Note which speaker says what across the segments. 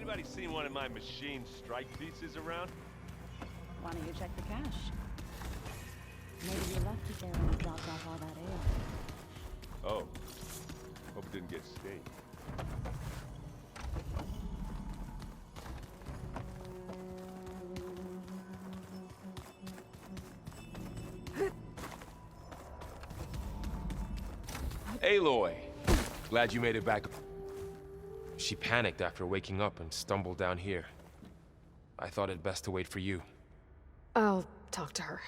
Speaker 1: Anybody seen one of my machine strike pieces around?
Speaker 2: Why don't you check the cache? Maybe you left it there when you dropped off all that ale.
Speaker 1: Oh. Hope it didn't get stained. Aloy! Glad you made it back.
Speaker 3: She panicked after waking up and stumbled down here. I thought it best to wait for you.
Speaker 4: I'll talk to her.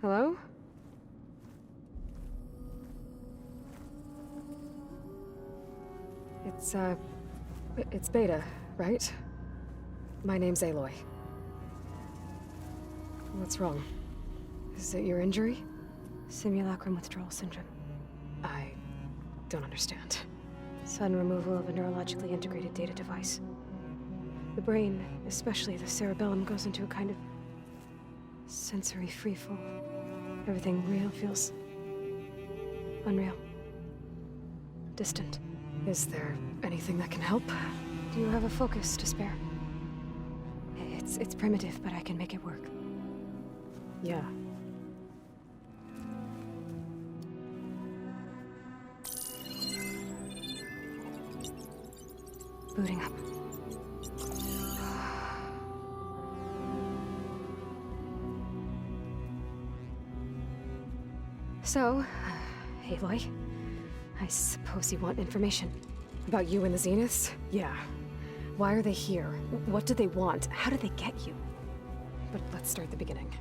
Speaker 4: Hello? It's Beta, right? My name's Aloy. What's wrong? Is it your injury?
Speaker 5: Simulacrum withdrawal syndrome.
Speaker 4: I don't understand.
Speaker 5: Sudden removal of a neurologically integrated data device. The brain, especially the cerebellum, goes into a kind of sensory freefall. Everything real feels unreal. Distant.
Speaker 4: Is there anything that can help?
Speaker 5: Do you have a focus to spare? It's primitive, but I can make it work.
Speaker 4: Yeah.
Speaker 5: Booting up. So, Aloy, I suppose you want information.
Speaker 4: About you and the Zeniths? Yeah. Why are they here? What do they want? How did they get you? But let's start at the beginning.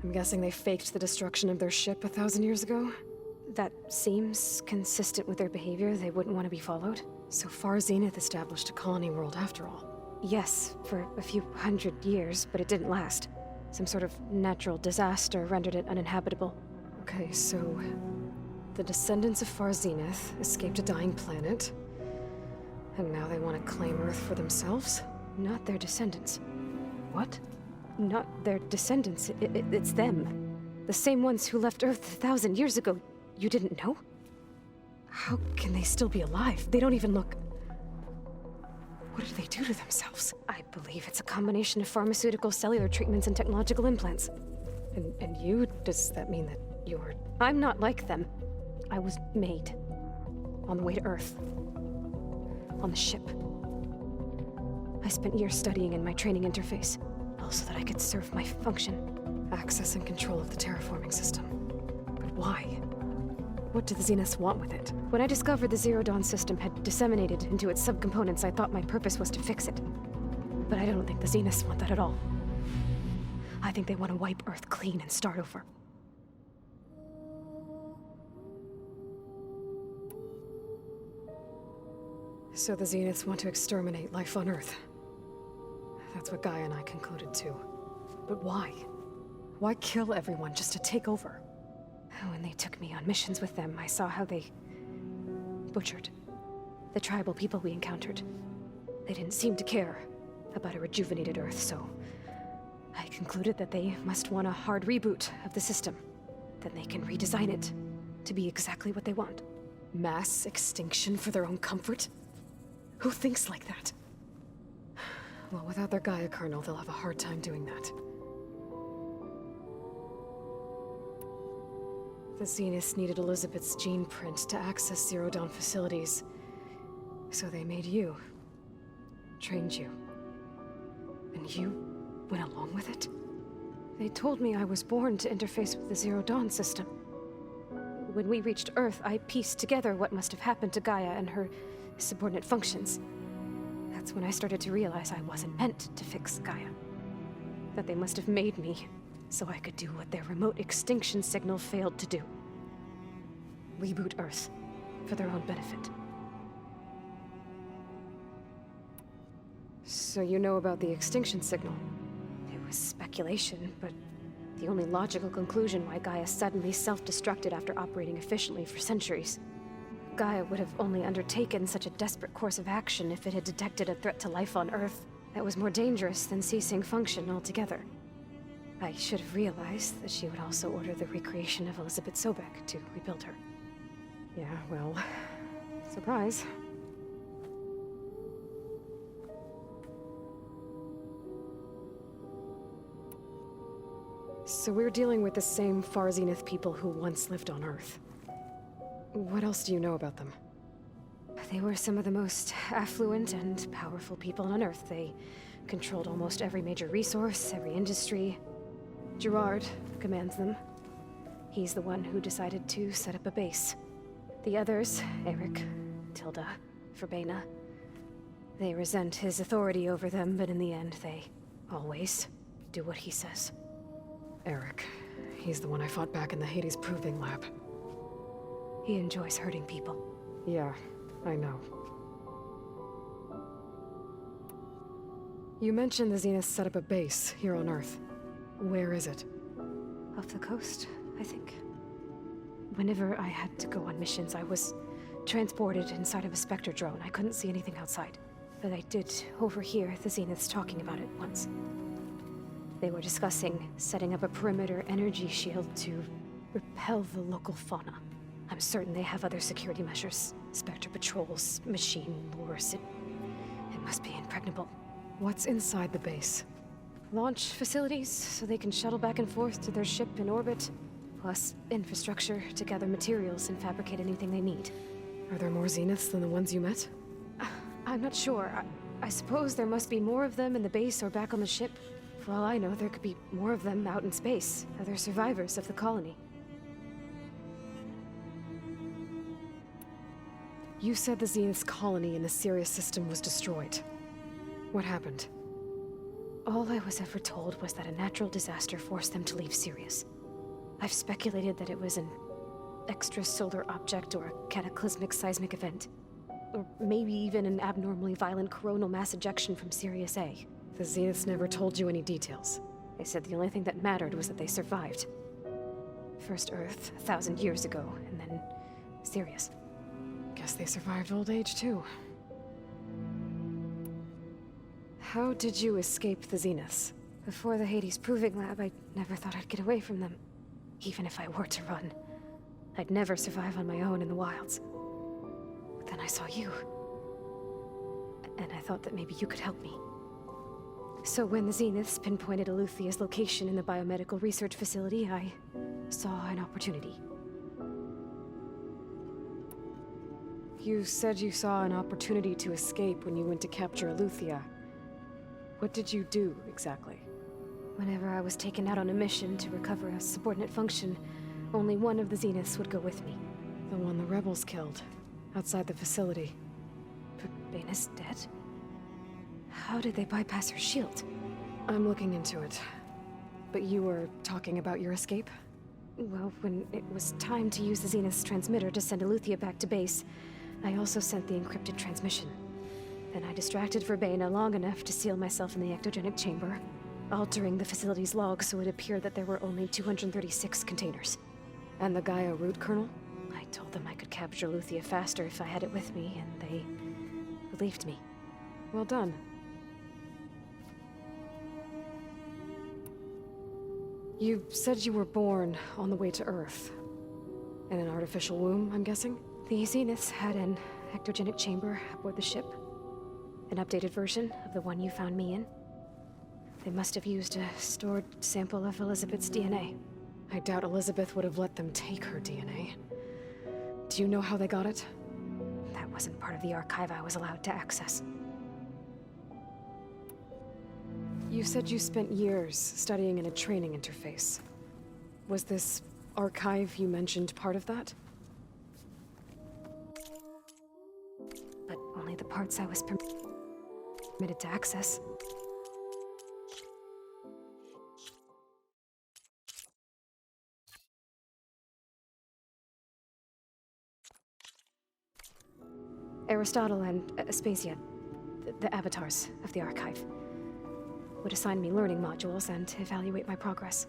Speaker 4: I'm guessing they faked the destruction of their ship 1,000 years ago?
Speaker 5: That seems consistent with their behavior. They wouldn't want to be followed.
Speaker 4: So far, Zenith established a colony world after all.
Speaker 5: Yes, for a few hundred years, but it didn't last. Some sort of natural disaster rendered it uninhabitable.
Speaker 4: Okay, so the descendants of Far Zenith escaped a dying planet, and now they want to claim Earth for themselves?
Speaker 5: Not their descendants.
Speaker 4: What?
Speaker 5: Not their descendants. It's them. The same ones who left Earth 1,000 years ago. You didn't know?
Speaker 4: How can they still be alive? They don't even look... What did they do to themselves?
Speaker 5: I believe it's a combination of pharmaceutical, cellular treatments, and technological implants.
Speaker 4: And you? Does that mean that you're...
Speaker 5: I'm not like them. I was made. On the way to Earth. On the ship. I spent years studying in my training interface, all so that I could serve my function.
Speaker 4: Access and control of the terraforming system. But why? What do the Zeniths want with it?
Speaker 5: When I discovered the Zero Dawn system had disseminated into its subcomponents, I thought my purpose was to fix it. But I don't think the Zeniths want that at all. I think they want to wipe Earth clean and start over.
Speaker 4: So the Zeniths want to exterminate life on Earth. That's what Gaia and I concluded too. But why? Why kill everyone just to take over?
Speaker 5: When they took me on missions with them, I saw how they butchered the tribal people we encountered. They didn't seem to care about a rejuvenated Earth, so I concluded that they must want a hard reboot of the system. Then they can redesign it to be exactly what they want.
Speaker 4: Mass extinction for their own comfort? Who thinks like that? Well, without their Gaia kernel, they'll have a hard time doing that. The Zeniths needed Elisabet's gene print to access Zero Dawn facilities. So they made you. Trained you. And you went along with it?
Speaker 5: They told me I was born to interface with the Zero Dawn system. When we reached Earth, I pieced together what must have happened to Gaia and her subordinate functions. That's when I started to realize I wasn't meant to fix Gaia. That they must have made me so I could do what their remote extinction signal failed to do. Reboot Earth for their own benefit.
Speaker 4: So you know about the extinction signal?
Speaker 5: It was speculation, but the only logical conclusion why Gaia suddenly self-destructed after operating efficiently for centuries. Gaia would have only undertaken such a desperate course of action if it had detected a threat to life on Earth that was more dangerous than ceasing function altogether. I should have realized that she would also order the recreation of Elisabet Sobeck to rebuild her.
Speaker 4: Yeah, well, Surprise. So we're dealing with the same Far Zenith people who once lived on Earth. What else do you know about them?
Speaker 5: They were some of the most affluent and powerful people on Earth. They controlled almost every major resource, every industry. Gerard commands them. He's the one who decided to set up a base. The others, Eric, Tilda, Verbena, they resent his authority over them, but in the end, they always do what he says.
Speaker 4: Eric. He's the one I fought back in the Hades Proving Lab.
Speaker 5: He enjoys hurting people.
Speaker 4: Yeah, I know. You mentioned the Zenith set up a base here on Earth. Where is it?
Speaker 5: Off the coast, I think. Whenever I had to go on missions, I was transported inside of a Spectre drone. I couldn't see anything outside. But I did overhear the Zeniths talking about it once. They were discussing setting up a perimeter energy shield to repel the local fauna. I'm certain they have other security measures. Spectre patrols, machine lures. It must be impregnable.
Speaker 4: What's inside the base?
Speaker 5: Launch facilities, so they can shuttle back and forth to their ship in orbit. Plus infrastructure to gather materials and fabricate anything they need.
Speaker 4: Are there more Zeniths than the ones you met?
Speaker 5: I'm not sure. I suppose there must be more of them in the base or back on the ship. For all I know, there could be more of them out in space. Other survivors of the colony.
Speaker 4: You said the Zenith's colony in the Sirius system was destroyed. What happened?
Speaker 5: All I was ever told was that a natural disaster forced them to leave Sirius. I've speculated that it was an extrasolar object or a cataclysmic seismic event. Or maybe even an abnormally violent coronal mass ejection from Sirius A.
Speaker 4: The Zeniths never told you any details.
Speaker 5: They said the only thing that mattered was that they survived. First Earth, 1,000 years ago, and then Sirius.
Speaker 4: Guess they survived old age, too. How did you escape the Zeniths?
Speaker 5: Before the Hades Proving Lab, I never thought I'd get away from them. Even if I were to run. I'd never survive on my own in the wilds. But then I saw you. And I thought that maybe you could help me. So when the Zeniths pinpointed Eluthia's location in the biomedical research facility, I saw an opportunity.
Speaker 4: You said you saw an opportunity to escape when you went to capture Eluthia. What did you do, exactly?
Speaker 5: Whenever I was taken out on a mission to recover a subordinate function, only one of the Zeniths would go with me.
Speaker 4: The one the rebels killed, outside the facility.
Speaker 5: Baina's dead? How did they bypass her shield?
Speaker 4: I'm looking into it. But you were talking about your escape?
Speaker 5: Well, when it was time to use the Zenith's transmitter to send Eluthia back to base, I also sent the encrypted transmission. Then I distracted Verbena long enough to seal myself in the ectogenic chamber, altering the facility's log so it appeared that there were only 236 containers.
Speaker 4: And the Gaia root kernel?
Speaker 5: I told them I could capture Eluthia faster if I had it with me, and they believed me.
Speaker 4: Well done. You said you were born on the way to Earth. In an artificial womb, I'm guessing?
Speaker 5: The Zeniths had an ectogenic chamber aboard the ship. An updated version of the one you found me in. They must have used a stored sample of Elisabet's DNA.
Speaker 4: I doubt Elisabet would have let them take her DNA. Do you know how they got it?
Speaker 5: That wasn't part of the archive I was allowed to access.
Speaker 4: You said you spent years studying in a training interface. Was this archive you mentioned part of that?
Speaker 5: But only the parts I was permitted to access. Aristotle and Aspasia, the avatars of the archive, would assign me learning modules and evaluate my progress.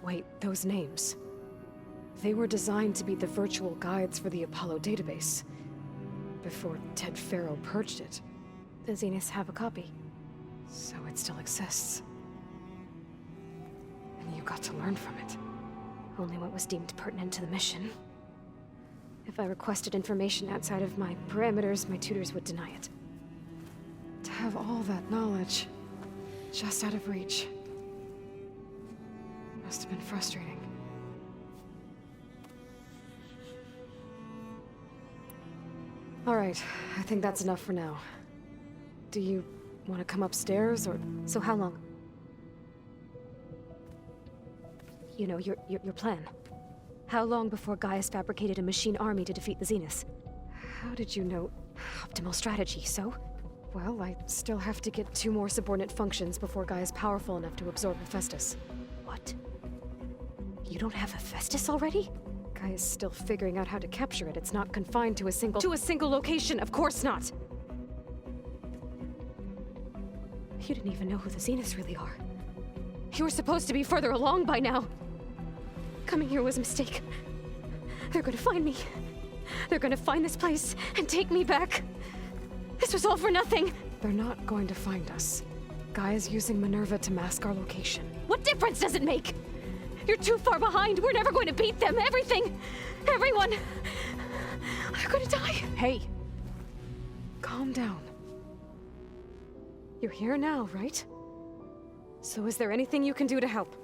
Speaker 4: Wait, those names. They were designed to be the virtual guides for the Apollo database. Before Ted Farrow purged it.
Speaker 5: The Zeniths have a copy.
Speaker 4: So it still exists. And you got to learn from it.
Speaker 5: Only what was deemed pertinent to the mission. If I requested information outside of my parameters, my tutors would deny it.
Speaker 4: To have all that knowledge, just out of reach. Must have been frustrating. All right, I think that's enough for now. Do you want to come upstairs, or...
Speaker 5: So how long? You know, your plan. How long before Gaius fabricated a machine army to defeat the Zeniths?
Speaker 4: How did you know?
Speaker 5: Optimal strategy, so?
Speaker 4: Well, I still have to get 2 more subordinate functions before Gaia's powerful enough to absorb Hephaestus.
Speaker 5: What? You don't have Hephaestus already?
Speaker 4: Gaia's still figuring out how to capture it. It's not confined to a single... To a single location, of course not!
Speaker 5: You didn't even know who the Zeniths really are.
Speaker 4: You were supposed to be further along by now!
Speaker 5: Coming here was a mistake. They're gonna find me. They're gonna find this place and take me back. This was all for nothing!
Speaker 4: They're not going to find us. Gaia's using Minerva to mask our location.
Speaker 5: What difference does it make? You're too far behind. We're never going to beat them. Everything. Everyone. They're gonna die.
Speaker 4: Hey. Calm down. You're here now, right? So is there anything you can do to help?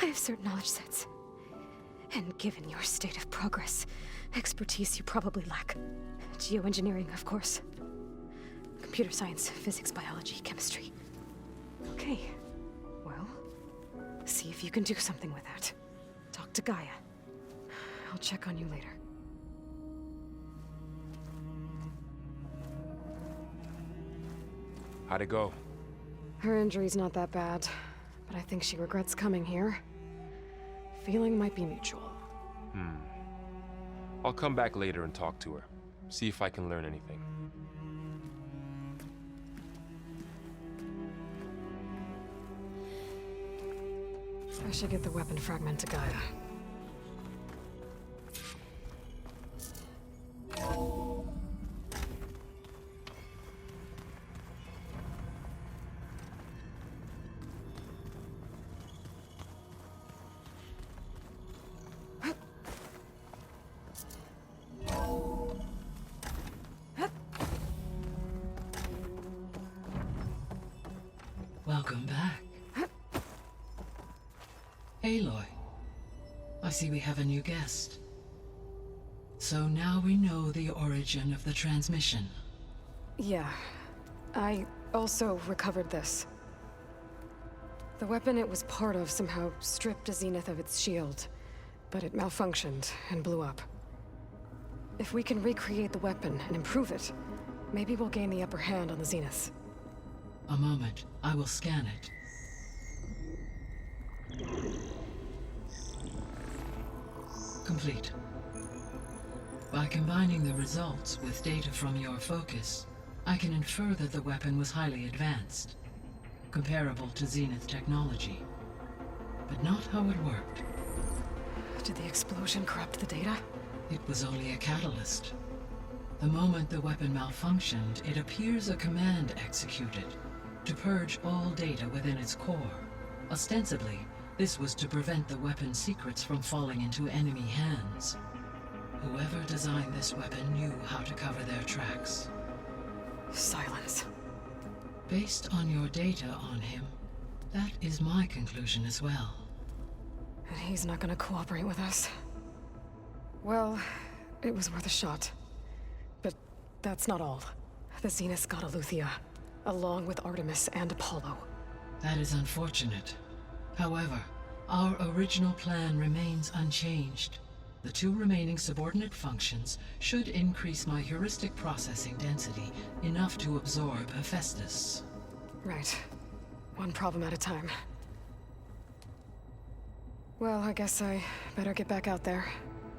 Speaker 5: I have certain knowledge sets. And given your state of progress, expertise you probably lack. Geoengineering, of course. Computer science, physics, biology, chemistry.
Speaker 4: Okay. Well, see if you can do something with that. Talk to Gaia. I'll check on you later.
Speaker 1: How'd it go?
Speaker 4: Her injury's not that bad, but I think she regrets coming here. Feeling might be mutual.
Speaker 3: I'll come back later and talk to her. See if I can learn anything.
Speaker 4: I should get the weapon fragment to Gaia.
Speaker 6: Welcome back. Aloy, I see we have a new guest. So now we know the origin of the transmission.
Speaker 4: Yeah. I also recovered this. The weapon it was part of somehow stripped a Zenith of its shield, but it malfunctioned and blew up. If we can recreate the weapon and improve it, maybe we'll gain the upper hand on the Zeniths.
Speaker 6: A moment, I will scan it. Complete. By combining the results with data from your focus, I can infer that the weapon was highly advanced, comparable to Zenith technology. But not how it worked.
Speaker 4: Did the explosion corrupt the data?
Speaker 6: It was only a catalyst. The moment the weapon malfunctioned, it appears a command executed to purge all data within its core. Ostensibly, this was to prevent the weapon's secrets from falling into enemy hands. Whoever designed this weapon knew how to cover their tracks.
Speaker 4: Silence.
Speaker 6: Based on your data on him, that is my conclusion as well.
Speaker 4: And he's not gonna cooperate with us. Well, it was worth a shot. But that's not all. The Zeniths got Aletheia, along with Artemis and Apollo.
Speaker 6: That is unfortunate. However, our original plan remains unchanged. The 2 remaining subordinate functions should increase my heuristic processing density enough to absorb Hephaestus.
Speaker 4: Right. One problem at a time. Well, I guess I better get back out there.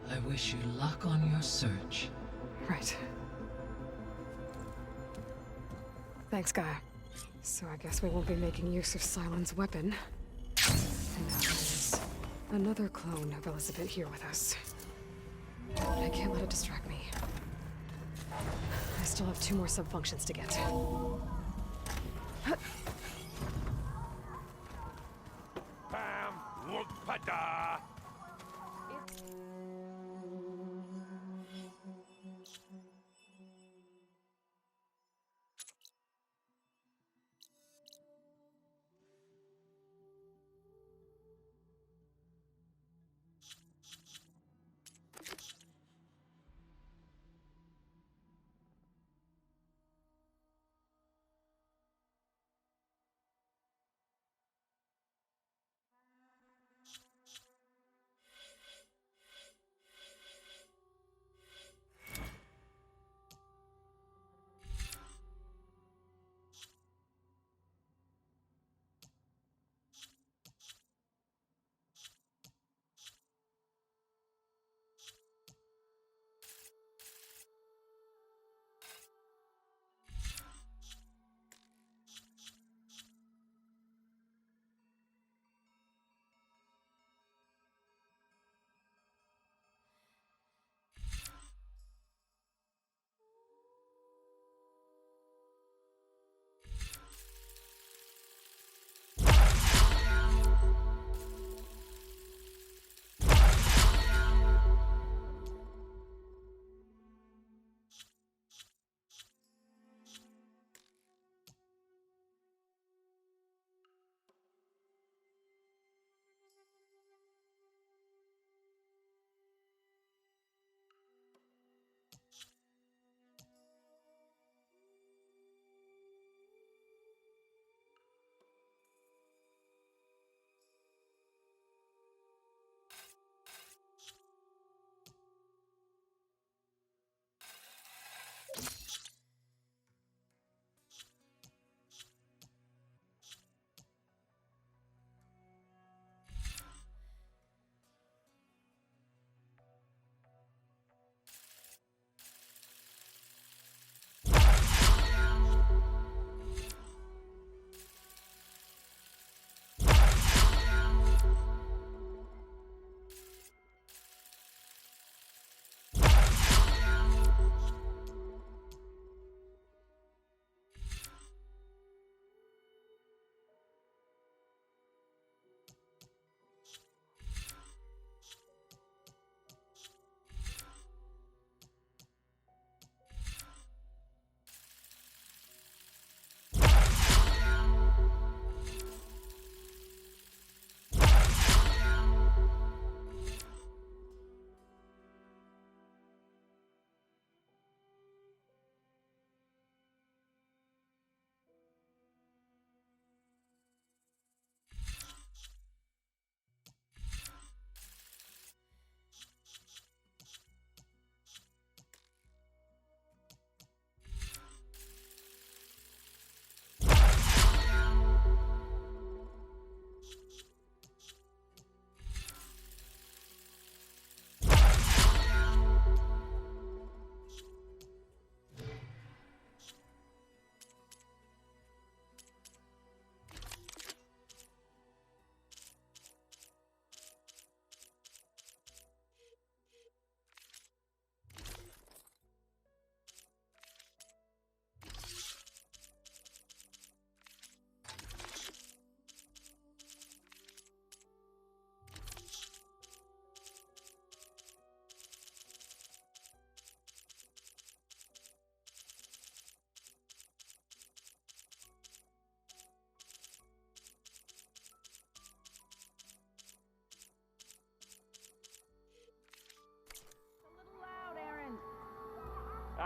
Speaker 6: I wish you luck on your search.
Speaker 4: Right. Thanks, Gaia. So I guess we won't be making use of Cylon's weapon. And now there's another clone of Elisabet here with us. But I can't let it distract me. I still have 2 more sub-functions to get.
Speaker 1: Bam! Whoop-a-da!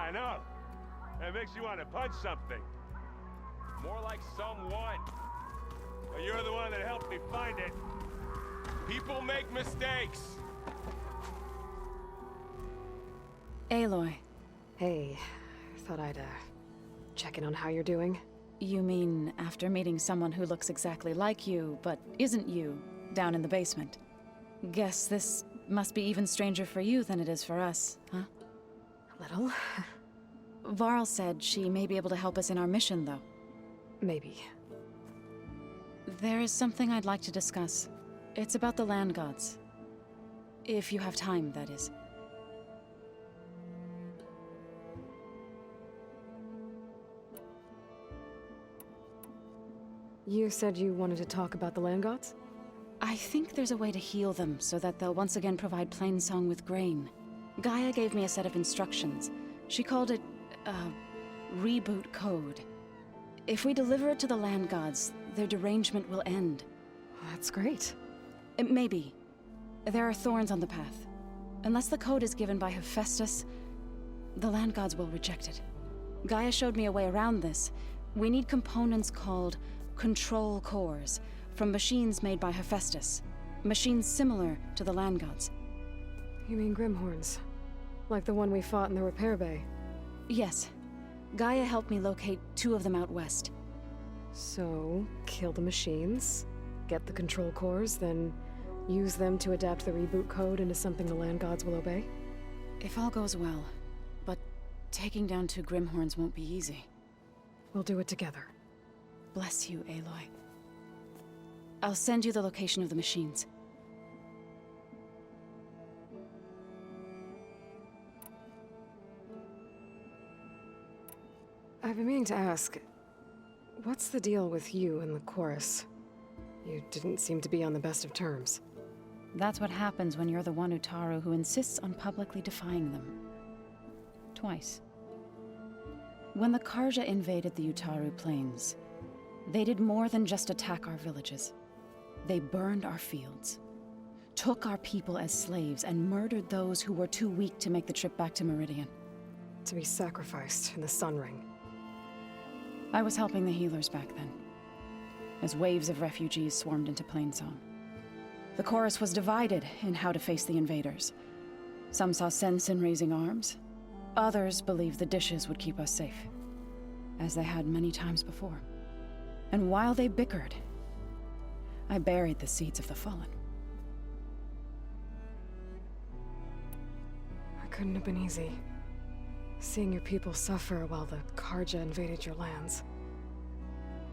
Speaker 1: I know. It makes you want to punch something. More like someone. But you're the one that helped me find it. People make mistakes.
Speaker 2: Aloy,
Speaker 4: Hey, thought I'd, check in on how you're doing.
Speaker 2: you mean after meeting someone who looks exactly like you, but isn't you, down in the basement? Guess this must be even stranger for you than it is for us, huh?
Speaker 4: A little.
Speaker 2: Varl said she may be able to help us in our mission, though.
Speaker 4: Maybe.
Speaker 2: There is something I'd like to discuss. It's about the land gods. If you have time, that is.
Speaker 4: You said you wanted to talk about the land gods?
Speaker 2: I think there's a way to heal them so that they'll once again provide Plainsong with grain. Gaia gave me a set of instructions. She called it, reboot code. If we deliver it to the land gods, their derangement will end.
Speaker 4: That's great.
Speaker 2: Maybe. There are thorns on the path. Unless the code is given by Hephaestus, the land gods will reject it. Gaia showed me a way around this. We need components called control cores, from machines made by Hephaestus. Machines similar to the land gods.
Speaker 4: You mean Grimhorns? Like the one we fought in the repair bay?
Speaker 2: Yes. Gaia helped me locate 2 of them out west.
Speaker 4: So, kill the machines, get the control cores, then use them to adapt the reboot code into something the land gods will obey?
Speaker 2: If all goes well. But taking down 2 Grimhorns won't be easy.
Speaker 4: We'll do it together.
Speaker 2: Bless you, Aloy. I'll send you the location of the machines.
Speaker 4: I've been meaning to ask, what's the deal with you and the chorus? You didn't seem to be on the best of terms.
Speaker 2: That's what happens when you're the one Utaru who insists on publicly defying them. Twice. When the Karja invaded the Utaru plains, they did more than just attack our villages. They burned our fields, took our people as slaves, and murdered those who were too weak to make the trip back to Meridian.
Speaker 4: To be sacrificed in the Sun Ring.
Speaker 2: I was helping the healers back then, as waves of refugees swarmed into Plainsong. The chorus was divided in how to face the invaders. Some saw sense in raising arms. Others believed the dishes would keep us safe, as they had many times before. And while they bickered, I buried the seeds of the fallen.
Speaker 4: It couldn't have been easy. Seeing your people suffer while the Karja invaded your lands.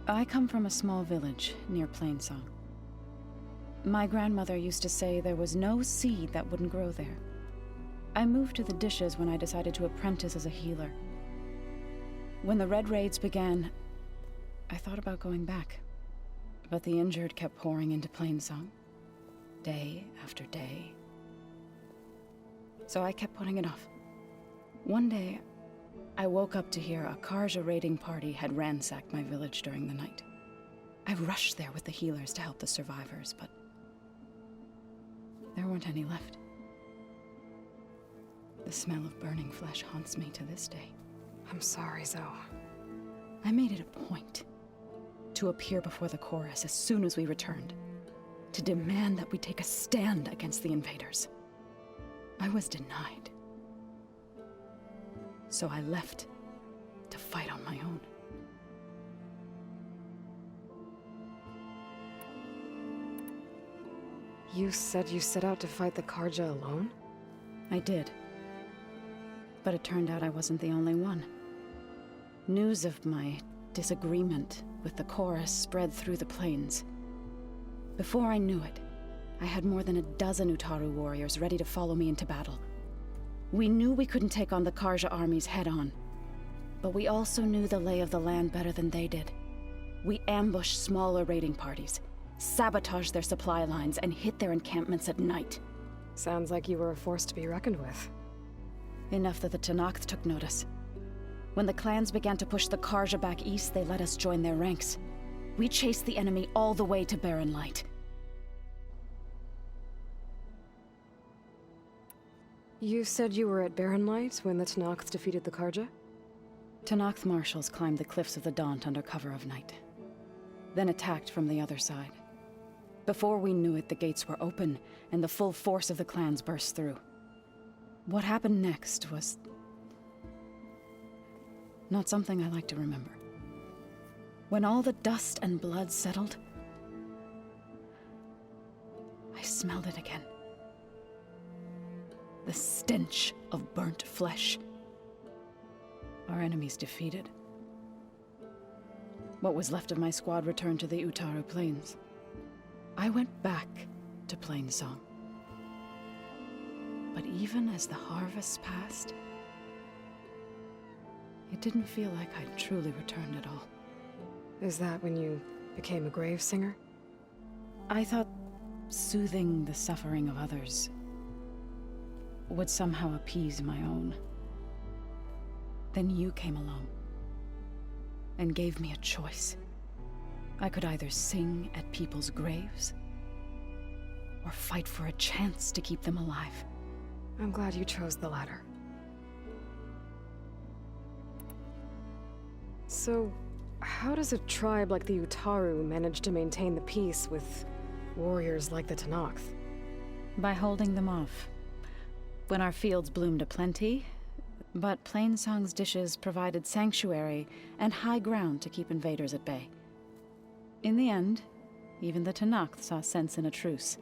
Speaker 2: I come from a small village near Plainsong. My grandmother used to say there was no seed that wouldn't grow there. I moved to the dishes when I decided to apprentice as a healer. When the Red Raids began, I thought about going back. But the injured kept pouring into Plainsong, day after day. So I kept putting it off. One day, I woke up to hear a Karja raiding party had ransacked my village during the night. I rushed there with the healers to help the survivors, but there weren't any left. The smell of burning flesh haunts me to this day.
Speaker 4: I'm sorry, Zoe.
Speaker 2: I made it a point to appear before the chorus as soon as we returned, to demand that we take a stand against the invaders. I was denied. So I left to fight on my own.
Speaker 4: You said you set out to fight the Karja alone?
Speaker 2: I did. But it turned out I wasn't the only one. News of my disagreement with the chorus spread through the plains. Before I knew it, I had more than a dozen Utaru warriors ready to follow me into battle. We knew we couldn't take on the Karja armies head-on, but we also knew the lay of the land better than they did. We ambushed smaller raiding parties, sabotaged their supply lines, and hit their encampments at night.
Speaker 4: Sounds like you were a force to be reckoned with.
Speaker 2: Enough that the Tenakth took notice. When the clans began to push the Karja back east, they let us join their ranks. We chased the enemy all the way to Barren Light.
Speaker 4: You said you were at Barren Light when the Tenakth defeated the Karja?
Speaker 2: Tenakth marshals climbed the cliffs of the Daunt under cover of night, then attacked from the other side. Before we knew it, the gates were open, and the full force of the clans burst through. What happened next was not something I like to remember. When all the dust and blood settled, I smelled it again. The stench of burnt flesh. Our enemies defeated. What was left of my squad returned to the Utaru Plains. I went back to Plainsong. But even as the harvests passed, it didn't feel like I'd truly returned at all.
Speaker 4: Is that when you became a grave singer?
Speaker 2: I thought soothing the suffering of others would somehow appease my own. Then you came along and gave me a choice. I could either sing at people's graves or fight for a chance to keep them alive.
Speaker 4: I'm glad you chose the latter. So, how does a tribe like the Utaru manage to maintain the peace with warriors like the Tenakth?
Speaker 2: By holding them off. When our fields bloomed aplenty, but Plainsong's dishes provided sanctuary and high ground to keep invaders at bay. In the end, even the Tenakth saw sense in a truce.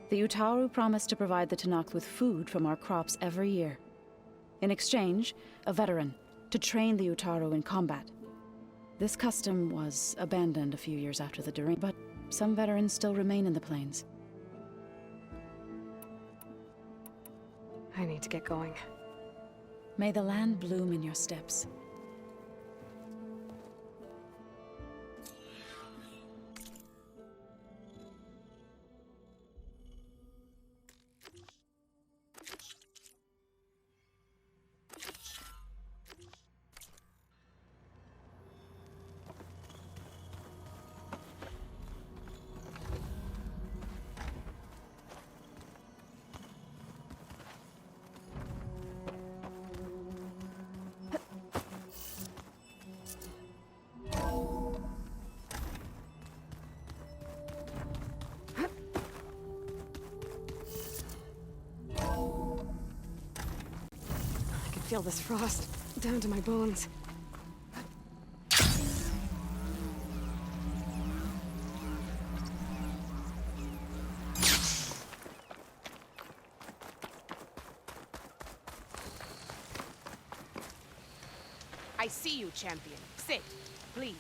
Speaker 2: The Utaru promised to provide the Tenakth with food from our crops every year. In exchange, a veteran, to train the Utaru in combat. This custom was abandoned a few years after the During, but some veterans still remain in the plains.
Speaker 4: I need to get going.
Speaker 2: May the land bloom in your steps.
Speaker 4: Feel this frost down to my bones.
Speaker 7: I see you, champion. Sit, please.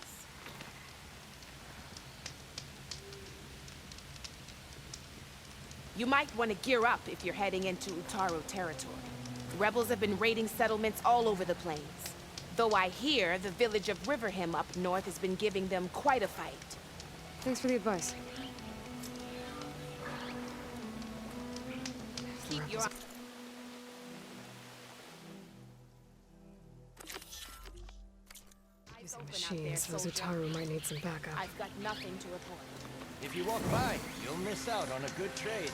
Speaker 7: You might want to gear up if you're heading into Utaru territory. Rebels have been raiding settlements all over the plains. Though I hear the village of Riverham up north has been giving them quite a fight.
Speaker 4: Thanks for the advice.
Speaker 7: Keep your...
Speaker 4: Using machines, those Utaru might need some backup.
Speaker 7: I've got nothing to report.
Speaker 8: If you walk by, you'll miss out on a good trade.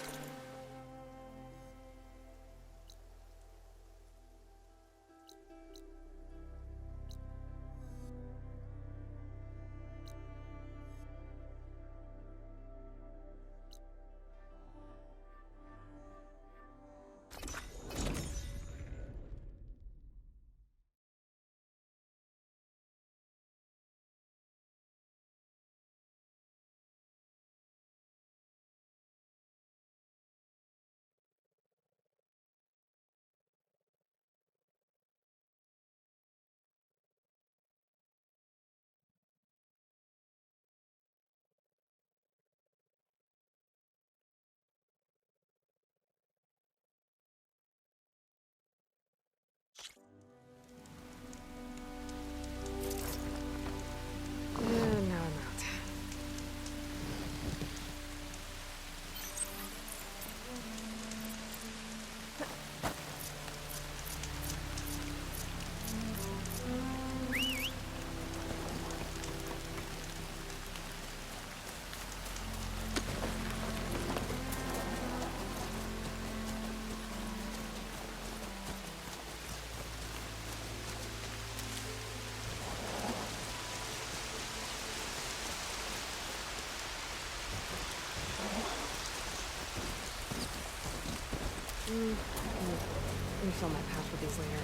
Speaker 4: refill my pouch with these later.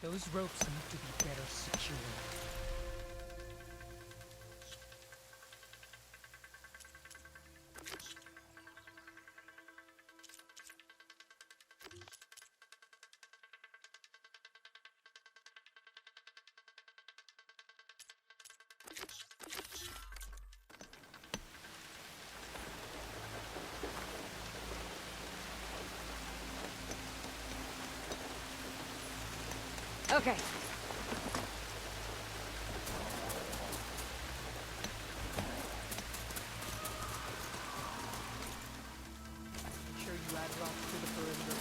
Speaker 9: Those ropes need to be better secured.
Speaker 4: Okay.
Speaker 9: Make sure you add rocks to the perimeter.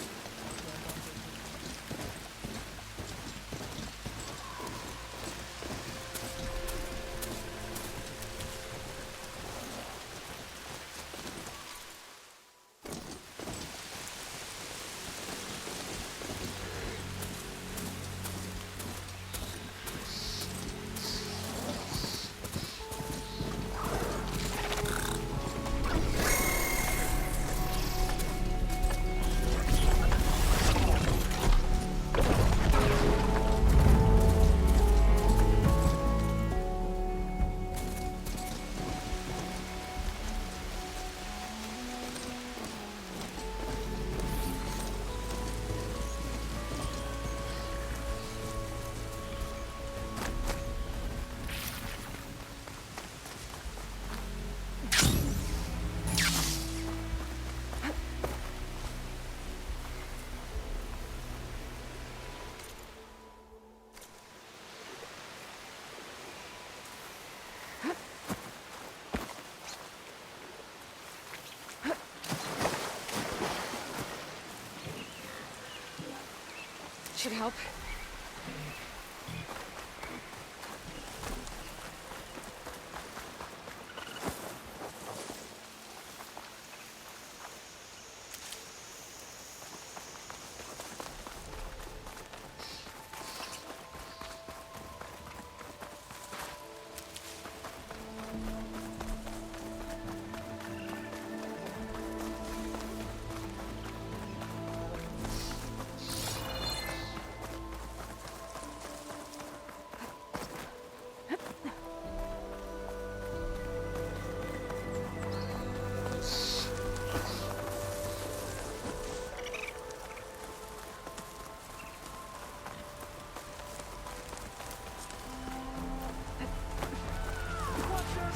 Speaker 4: Should help.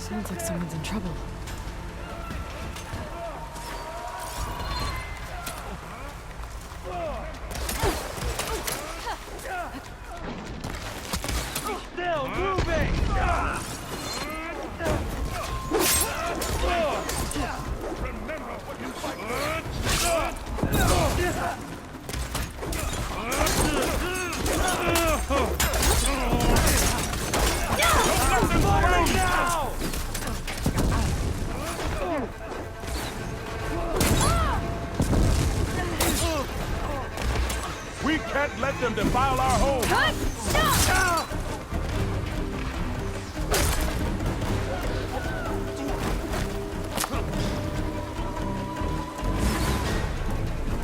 Speaker 2: Sounds like someone's in trouble.
Speaker 1: Still moving! Remember what you fight for! We can't let them defile our home!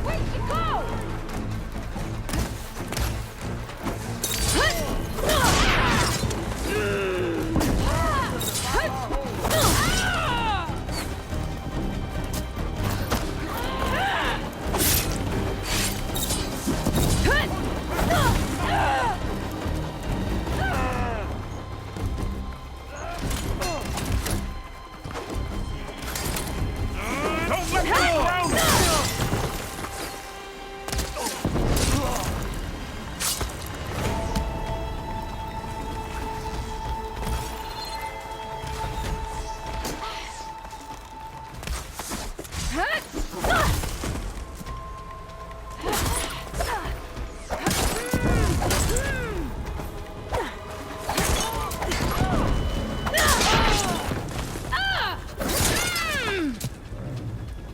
Speaker 5: Where'd you go?
Speaker 1: Don't let them around!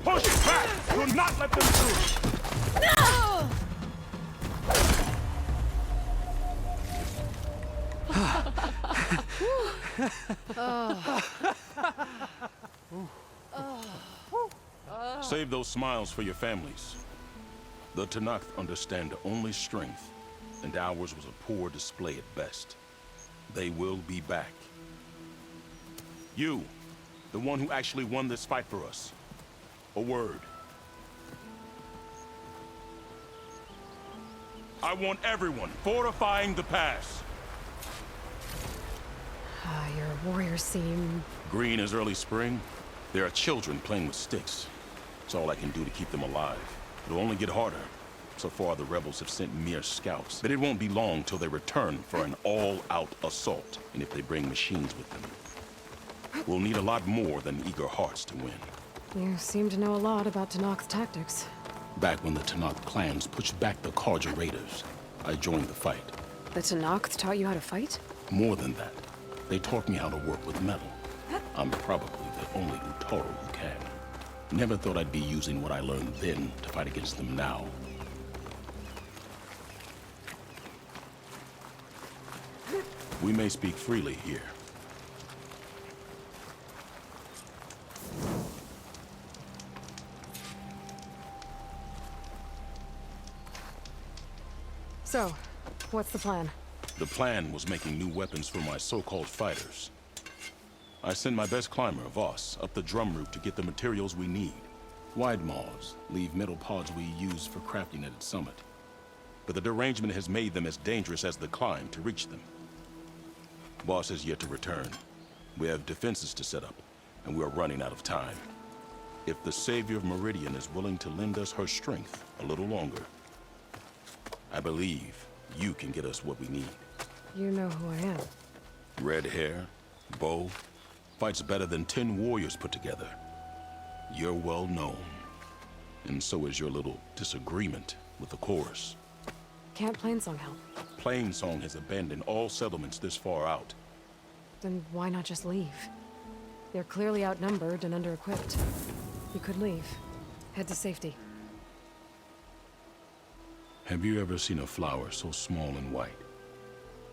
Speaker 1: Push back! Do not let them through! Save those smiles for your families. The Tenakth understand only strength, and ours was a poor display at best. They will be back. You, the one who actually won this fight for us. A word. I want everyone fortifying the pass.
Speaker 4: Your warriors seem...
Speaker 1: Green is early spring. There are children playing with sticks. It's all I can do to keep them alive. It'll only get harder. So far, the rebels have sent mere scouts, but it won't be long till they return for an all-out assault. And if they bring machines with them, we'll need a lot more than eager hearts to win.
Speaker 4: You seem to know a lot about Tenakth's tactics.
Speaker 1: Back when the Tenakth clans pushed back the Carja raiders, I joined the fight.
Speaker 4: The Tenakth taught you how to fight?
Speaker 1: More than that, they taught me how to work with metal. I'm probably the only Utaro who can. Never thought I'd be using what I learned then to fight against them now. We may speak freely here.
Speaker 4: So, what's the plan?
Speaker 1: The plan was making new weapons for my so-called fighters. I send my best climber, Voss, up the drum route to get the materials we need. Wide maws leave metal pods we use for crafting at its summit. But the derangement has made them as dangerous as the climb to reach them. Voss has yet to return. We have defenses to set up, and we are running out of time. If the Savior of Meridian is willing to lend us her strength a little longer, I believe you can get us what we need.
Speaker 4: You know who I am.
Speaker 1: Red hair, bow, fights better than 10 warriors put together. You're well known. And so is your little disagreement with the chorus.
Speaker 4: Can't Plainsong help?
Speaker 1: Plainsong has abandoned all settlements this far out.
Speaker 4: Then why not just leave? They're clearly outnumbered and under-equipped. You could leave. Head to safety.
Speaker 1: Have you ever seen a flower so small and white?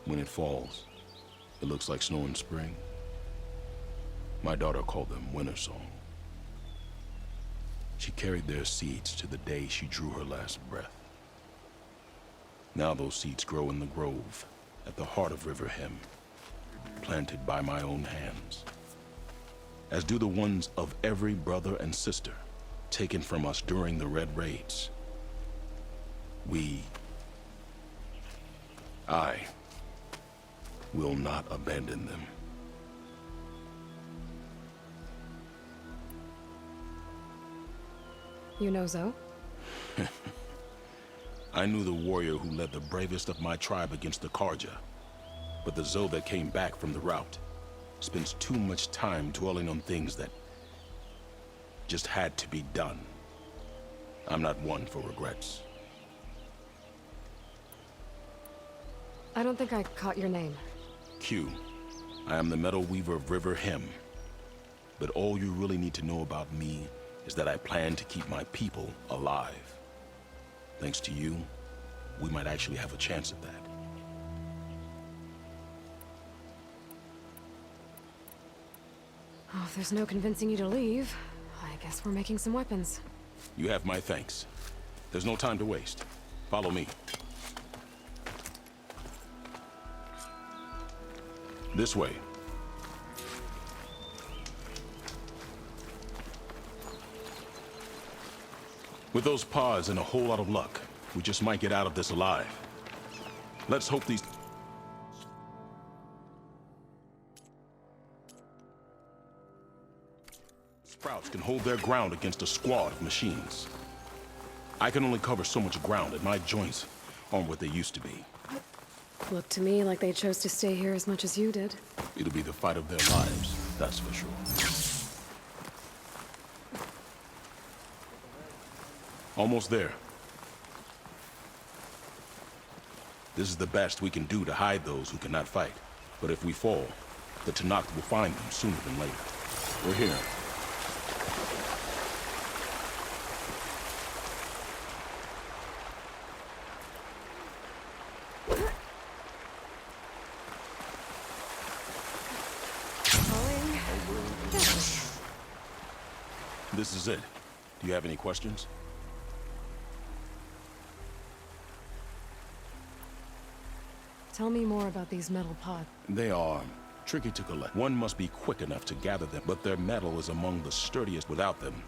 Speaker 1: When it falls, it looks like snow in spring. My daughter called them winter song. She carried their seeds to the day she drew her last breath. Now those seeds grow in the grove, at the heart of River Hem, planted by my own hands. As do the ones of every brother and sister, taken from us during the Red Raids. I will not abandon them.
Speaker 4: You know Zoe?
Speaker 1: I knew the warrior who led the bravest of my tribe against the Carja. But the Zoe that came back from the rout spends too much time dwelling on things that just had to be done. I'm not one for regrets.
Speaker 4: I don't think I caught your name.
Speaker 1: Q. I am the Metal Weaver of River Hem. But all you really need to know about me is that I plan to keep my people alive. Thanks to you, we might actually have a chance at that.
Speaker 4: Oh, if there's no convincing you to leave, I guess we're making some weapons.
Speaker 1: You have my thanks. There's no time to waste. Follow me. This way. With those pods and a whole lot of luck, we just might get out of this alive. Let's hope these... sprouts can hold their ground against a squad of machines. I can only cover so much ground, and my joints aren't what they used to be.
Speaker 4: Looked to me like they chose to stay here as much as you did.
Speaker 1: It'll be the fight of their lives, that's for sure. Almost there. This is the best we can do to hide those who cannot fight. But if we fall, the Tanakh will find them sooner than later. We're here. This is it. Do you have any questions?
Speaker 4: Tell me more about these metal pods.
Speaker 1: They are tricky to collect. One must be quick enough to gather them, but their metal is among the sturdiest without them.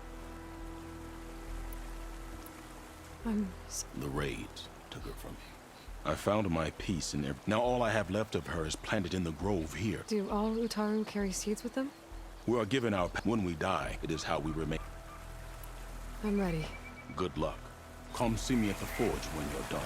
Speaker 1: The raids took her from me. I found my piece in there. Now all I have left of her is planted in the grove here.
Speaker 4: Do all Utaru carry seeds with them?
Speaker 1: We are given our... When we die, it is how we remain.
Speaker 4: I'm ready.
Speaker 1: Good luck. Come see me at the forge when you're done.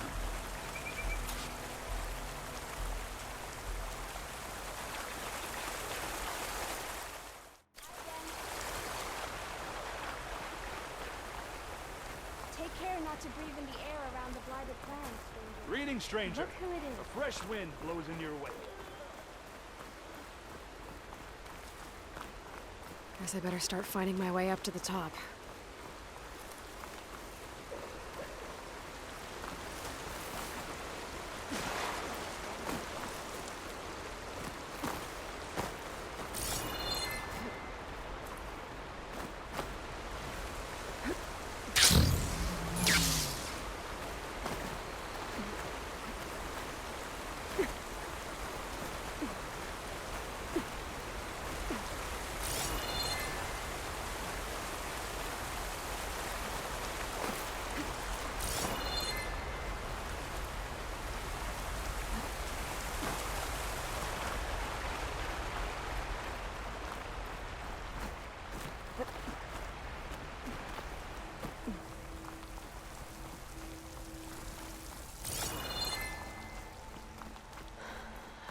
Speaker 10: Take care not to breathe in the air around the blighted plants, stranger.
Speaker 11: Greetings, stranger.
Speaker 10: Look who it is.
Speaker 11: A fresh wind blows in your way.
Speaker 4: Guess I better start finding my way up to the top.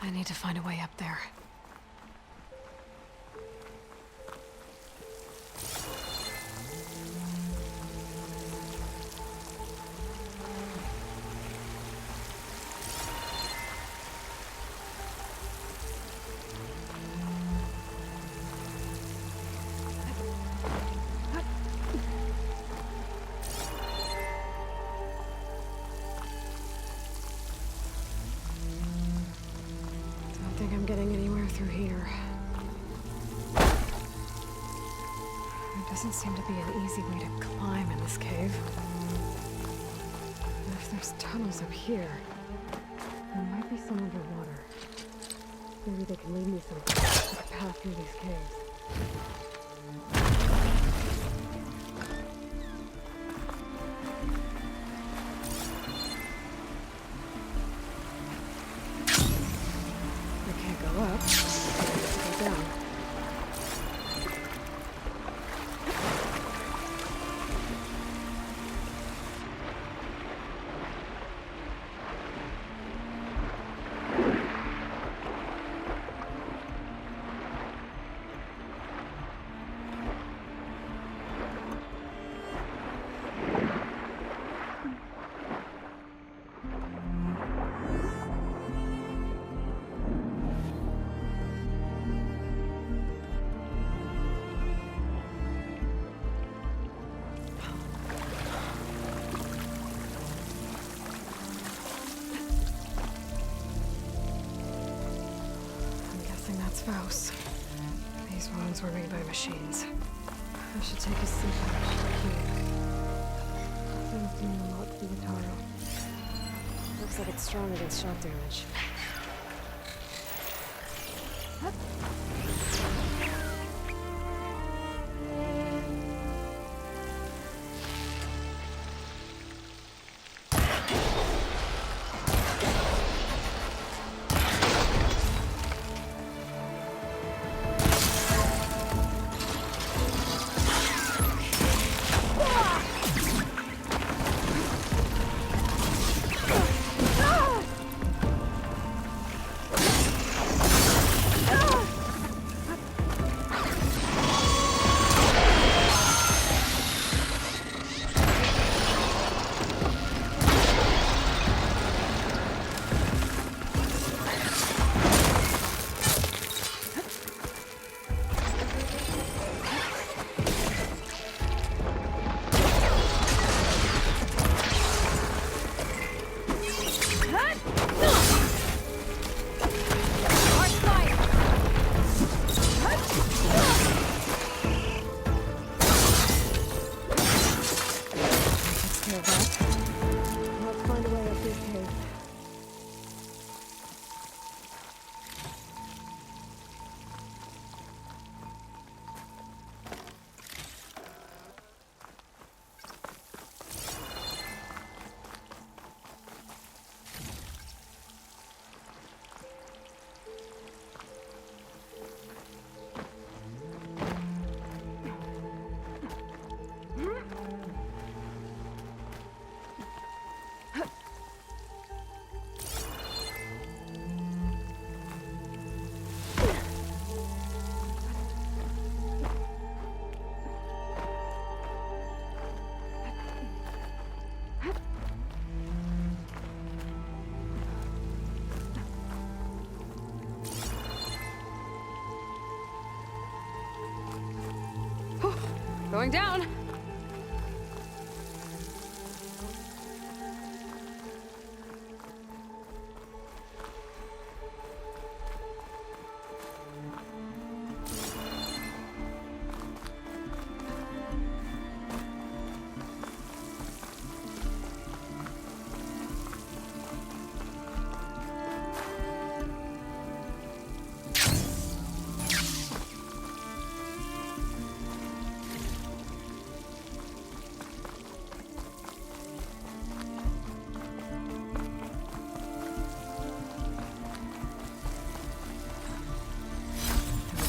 Speaker 4: I need to find a way up there. I'm getting anywhere through here. There doesn't seem to be an easy way to climb in this cave. And if there's tunnels up here, there might be some underwater. Maybe they can lead me some path through these caves. spouse. These wounds were made by machines. I should take a sip of I've seen a lot through the Taro. Looks like it's strong against shock damage. Going down!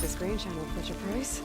Speaker 4: Screen channel, put your price.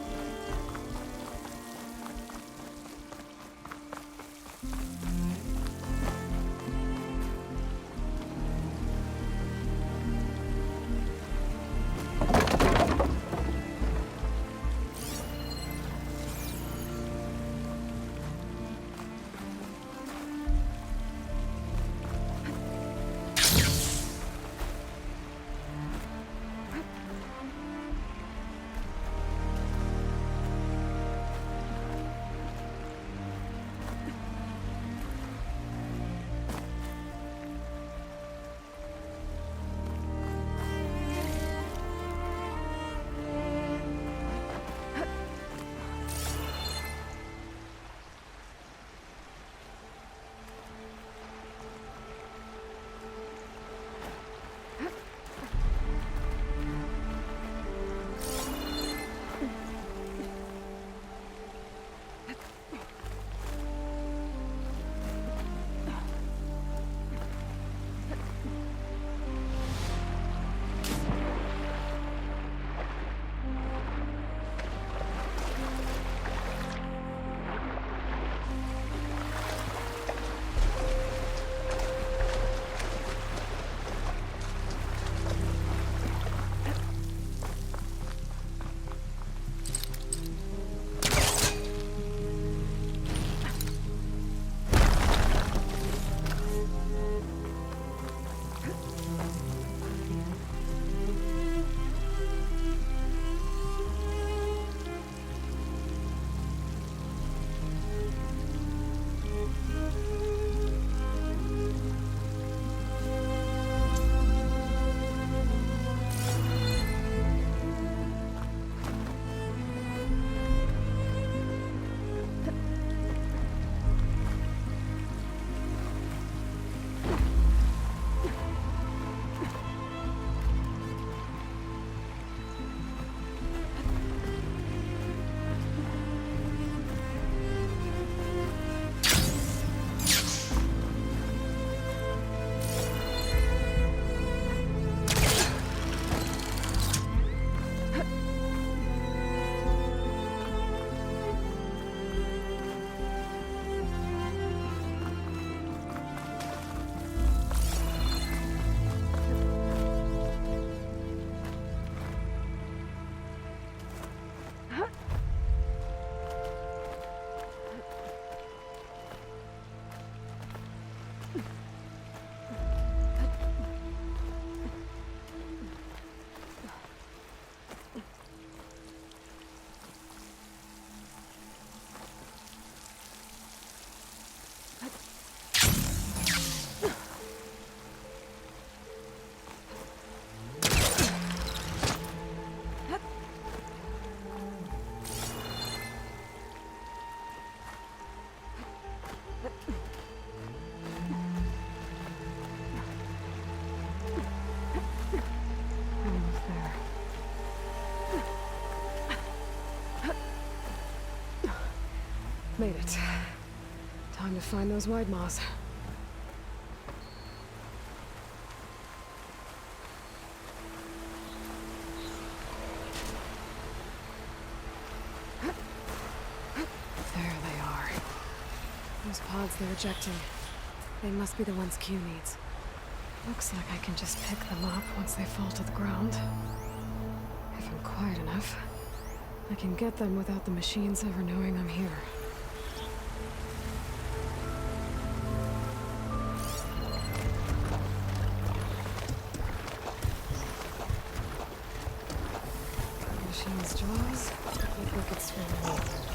Speaker 4: made it. Time to find those wide maws. There they are. Those pods they're ejecting. They must be the ones Q needs. Looks like I can just pick them up once they fall to the ground. If I'm quiet enough, I can get them without the machines ever knowing I'm here. Machine's jaws look like it's swinging over.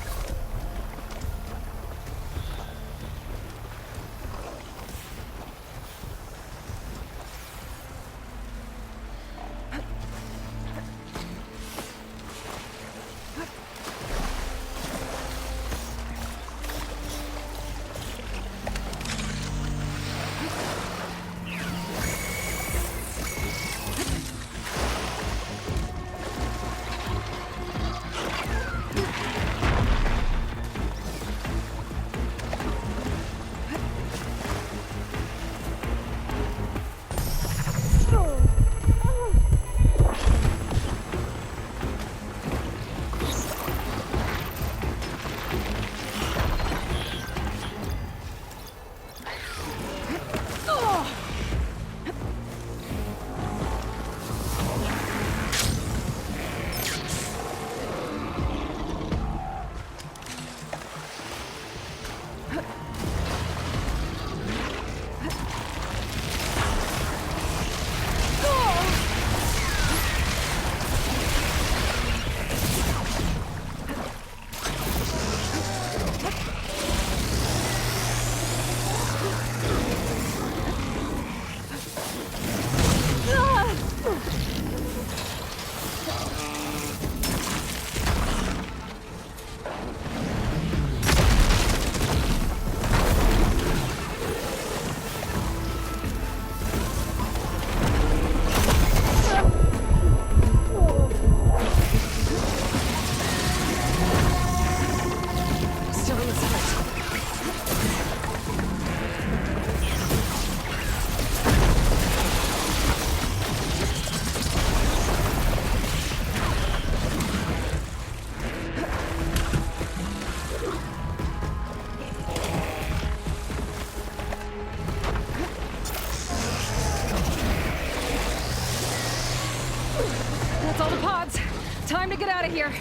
Speaker 4: That's all the pods. Time to get out of here.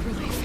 Speaker 4: Relief.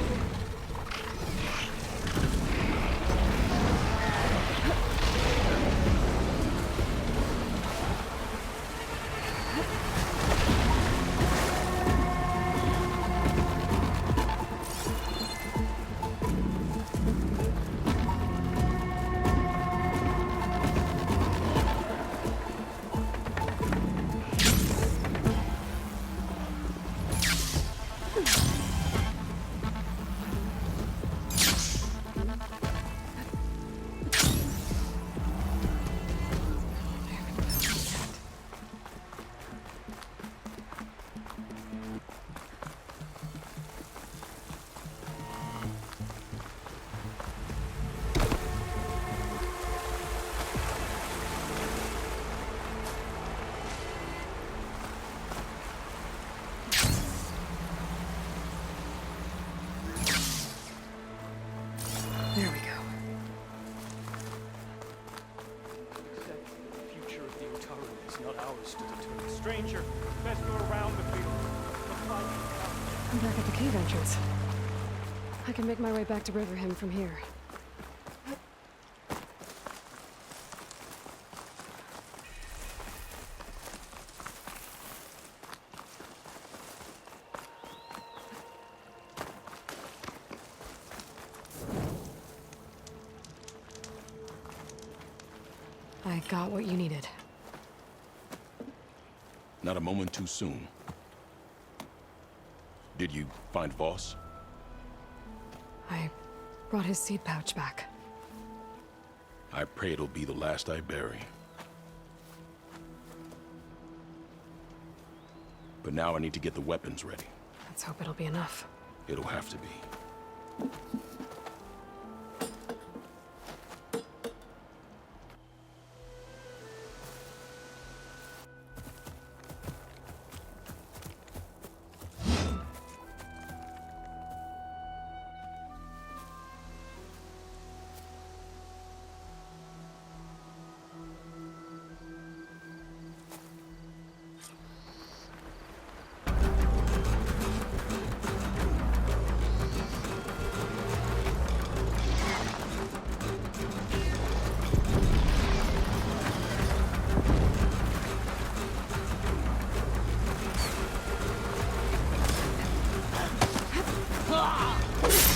Speaker 4: There we go.
Speaker 11: The future of the Utaru is not ours to determine. Stranger, best go around the field.
Speaker 4: I'm back at the cave entrance. I can make my way back to Riverhim from here. I got what you needed.
Speaker 1: Not a moment too soon. Did you find Voss?
Speaker 4: I brought his seed pouch back.
Speaker 1: I pray it'll be the last I bury. But now I need to get the weapons ready.
Speaker 4: Let's hope it'll be enough.
Speaker 1: It'll have to be.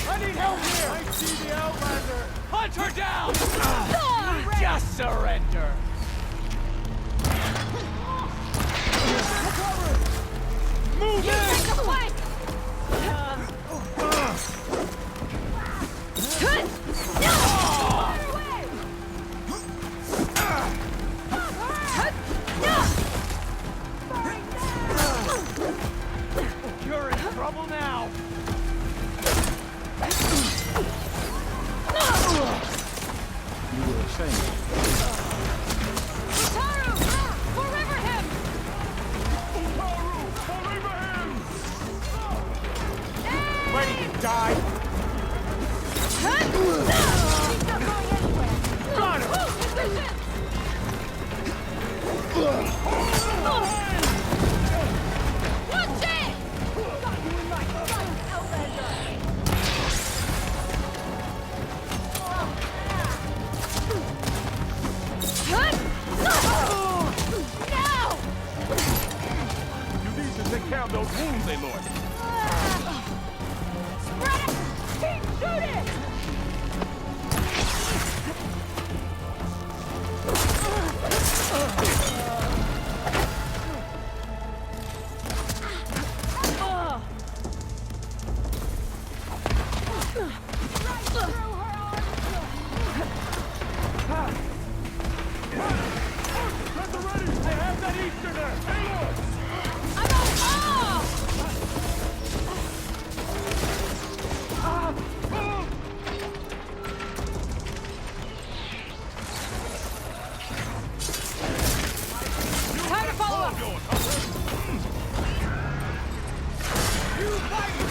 Speaker 11: I need help here! I see the Outlander! Hunt her down! Just surrender! Move in!
Speaker 10: Take the flank!
Speaker 11: You're in trouble now!
Speaker 1: You were saying...
Speaker 11: Ready to die! Got him!
Speaker 10: Watch it!
Speaker 11: You need to take care of those wounds, Aloy.
Speaker 10: Spread it! Keep shooting!
Speaker 11: Get the ready! They have that Easterner! Aloy!
Speaker 10: I'm on off!
Speaker 11: Time to follow up! You fight!